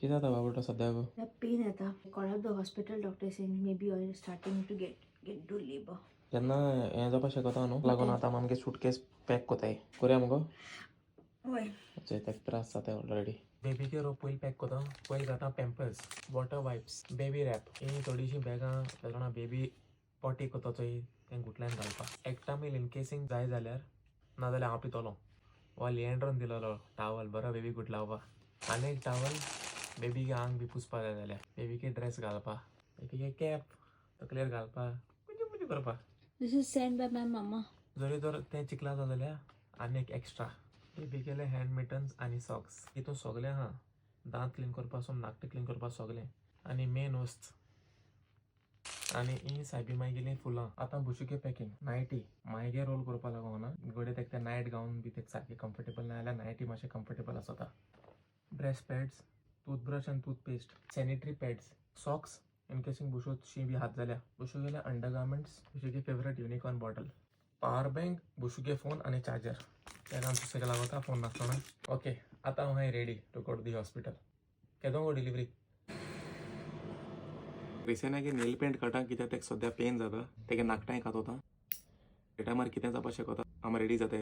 कितें जाता बाबा सद्या गो? पेन येता. Call up the hospital. Doctor saying maybe you're starting to get to labor. जेन्ना हें जावपा शकता न्हू लागून आतां आमगे सुटकेस पॅक कोताय कोरया मुगो वय तेका त्रास जाता ऑलरेडी. बेबीके रो पयलीं पॅक कोता पयलीं जाता पॅम्पर्स, वॉटर वायप्स, बेबी रॅप ही थोडीशीं बॅगां जाणा बेबी पॉटी कोता चोय तें गुटल्यान घालपाक. एकटा मेल इन केसींग जाय जाल्यार नाजाल्यार हांव पितोलो वा लिएंड्रोन दिलोलो टावल बरो बेबी गुट लावपा आनी एक टावल बेबीगे आंग बी पुसपा जाय जाल्यार बेबीके ड्रेस घालपा बेबीगे कॅप तकलेर घालपा पुंजू करपा. This is sent by my mama. जरी तर तें चिकला जाल्यार आनी एक एक्स्ट्रा बेबीगेले हँड मिटन्स आनी सॉक्स हितून सगलें आहा. दांत क्लीन करपासून नाकटे क्लीन करपा सगलें आनी मेन वस्त आनी ही सायबी मागेली फुलां. आतां बुशुके पॅकींग नायटी मायगे रोल करपा लागोना घोडे तेका तें नायट गावन बी तेका सारकें कम्फर्टेबल ना जाल्यार नायटी मातशें कम्फर्टेबल आसता. ब्रेस्ट पॅड्स, टूथब्रश आनी टूथपेस्ट, सॅनिटरी पॅड्स, सॉक्स इन केसींग बुशूत शी बी हात जाल्या बुशुगेले अंडरगार्मेंट्स बुशुगे favourite unicorn bottle, power bank, बुशुगे फोन आनी चार्जर तेका आमचे सगळें लागता फोन नासतना. ओके आतां हांव हाय ready to go to the hospital. केदों गो डिलिव्हरी रिसेनागे नेल पेंट काटा कित्याक तेका सद्या पेन जाता तेगे नाकटाय खातोता टायमार कितें जावपा शकता आम रेडी जाताय.